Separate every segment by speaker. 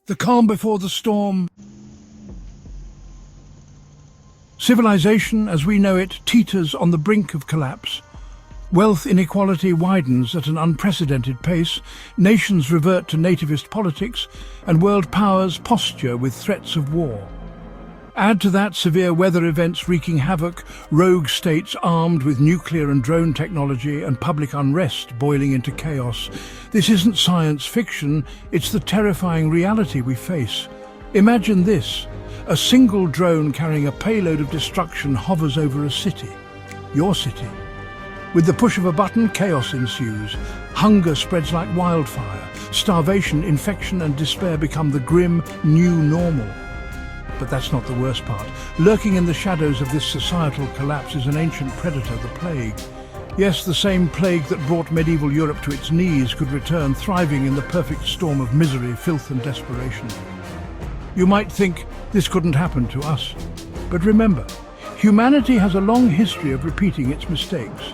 Speaker 1: The calm before the storm. Civilization, as we know it, teeters on the brink of collapse. Wealth inequality widens at an unprecedented pace, nations revert to nativist politics, and world powers posture with threats of war. Add to that severe weather events wreaking havoc, rogue states armed with nuclear and drone technology, and public unrest boiling into chaos. This isn't science fiction, it's the terrifying reality we face. Imagine this: a single drone carrying a payload of destruction hovers over a city, your city. With the push of a button, chaos ensues. Hunger spreads like wildfire. Starvation, infection, and despair become the grim new normal. But that's not the worst part. Lurking in the shadows of this societal collapse is an ancient predator, the plague. Yes, the same plague that brought medieval Europe to its knees could return, thriving in the perfect storm of misery, filth, and desperation. You might think this couldn't happen to us. But remember, humanity has a long history of repeating its mistakes.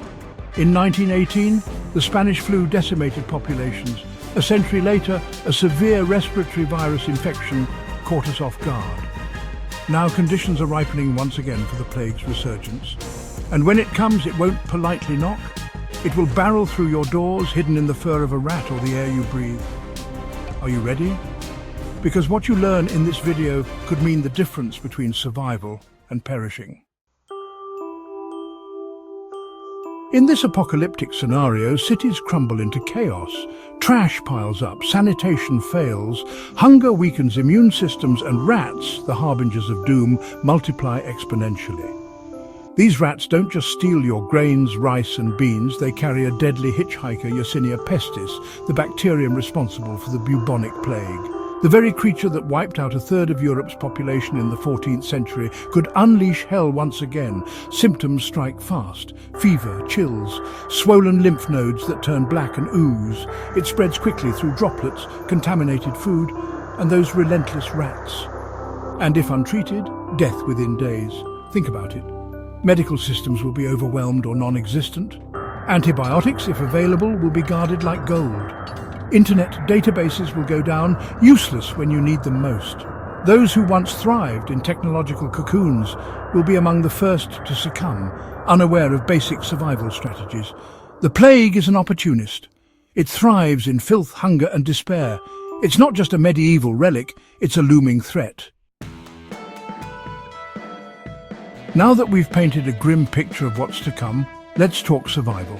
Speaker 1: In 1918, the Spanish flu decimated populations. A century later, a severe respiratory virus infection caught us off guard. Now conditions are ripening once again for the plague's resurgence. And when it comes, it won't politely knock. It will barrel through your doors, hidden in the fur of a rat or the air you breathe. Are you ready? Because what you learn in this video could mean the difference between survival and perishing. In this apocalyptic scenario, cities crumble into chaos. Trash piles up, sanitation fails, hunger weakens immune systems, and rats, the harbingers of doom, multiply exponentially. These rats don't just steal your grains, rice and beans, they carry a deadly hitchhiker, Yersinia pestis, the bacterium responsible for the bubonic plague. The very creature that wiped out a third of Europe's population in the 14th century could unleash hell once again. Symptoms strike fast: fever, chills, swollen lymph nodes that turn black and ooze. It spreads quickly through droplets, contaminated food, and those relentless rats. And if untreated, death within days. Think about it. Medical systems will be overwhelmed or non-existent. Antibiotics, if available, will be guarded like gold. Internet databases will go down, useless when you need them most. Those who once thrived in technological cocoons will be among the first to succumb, unaware of basic survival strategies. The plague is an opportunist. It thrives in filth, hunger, and despair. It's not just a medieval relic, it's a looming threat. Now that we've painted a grim picture of what's to come, let's talk survival.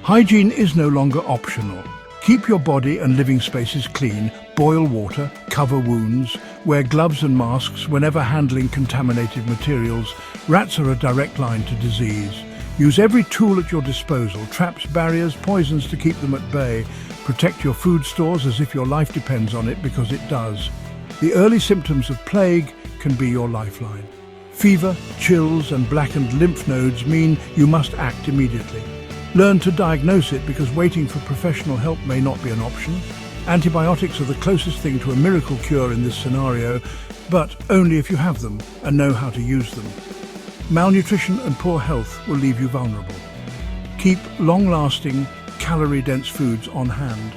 Speaker 1: Hygiene is no longer optional. Keep your body and living spaces clean, boil water, cover wounds, wear gloves and masks whenever handling contaminated materials. Rats are a direct line to disease. Use every tool at your disposal: traps, barriers, poisons to keep them at bay. Protect your food stores as if your life depends on it, because it does. The early symptoms of plague can be your lifeline. Fever, chills, and blackened lymph nodes mean you must act immediately. Learn to diagnose it, because waiting for professional help may not be an option. Antibiotics are the closest thing to a miracle cure in this scenario, but only if you have them and know how to use them. Malnutrition and poor health will leave you vulnerable. Keep long-lasting, calorie-dense foods on hand.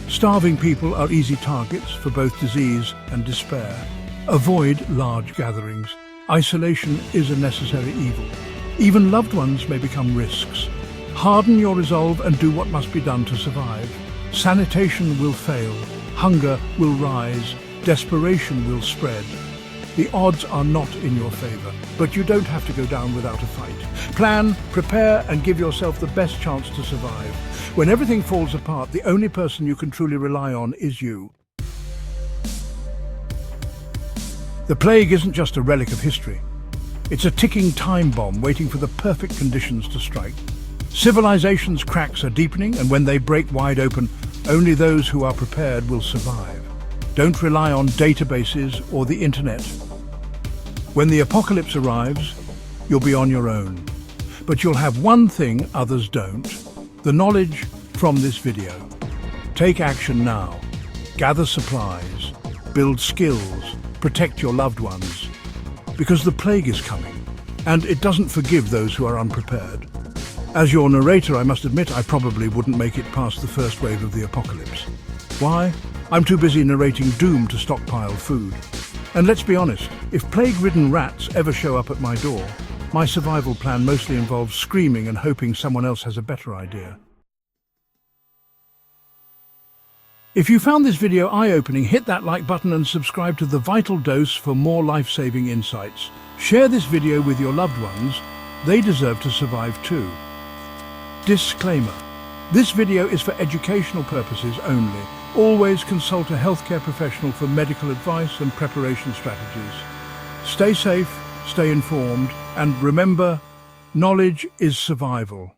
Speaker 1: Starving people are easy targets for both disease and despair. Avoid large gatherings. Isolation is a necessary evil. Even loved ones may become risks. Harden your resolve and do what must be done to survive. Sanitation will fail, hunger will rise, desperation will spread. The odds are not in your favor, but you don't have to go down without a fight. Plan, prepare, and give yourself the best chance to survive. When everything falls apart, the only person you can truly rely on is you. The plague isn't just a relic of history. It's a ticking time bomb waiting for the perfect conditions to strike. Civilization's cracks are deepening, and when they break wide open, only those who are prepared will survive. Don't rely on databases or the internet. When the apocalypse arrives, you'll be on your own. But you'll have one thing others don't: the knowledge from this video. Take action now. Gather supplies, build skills, protect your loved ones. Because the plague is coming, and it doesn't forgive those who are unprepared. As your narrator, I must admit I probably wouldn't make it past the first wave of the apocalypse. Why? I'm too busy narrating doom to stockpile food. And let's be honest, if plague-ridden rats ever show up at my door, my survival plan mostly involves screaming and hoping someone else has a better idea. If you found this video eye-opening, hit that like button and subscribe to The Vital Dose for more life-saving insights. Share this video with your loved ones. They deserve to survive too. Disclaimer. This video is for educational purposes only. Always consult a healthcare professional for medical advice and preparation strategies. Stay safe, stay informed, and remember, knowledge is survival.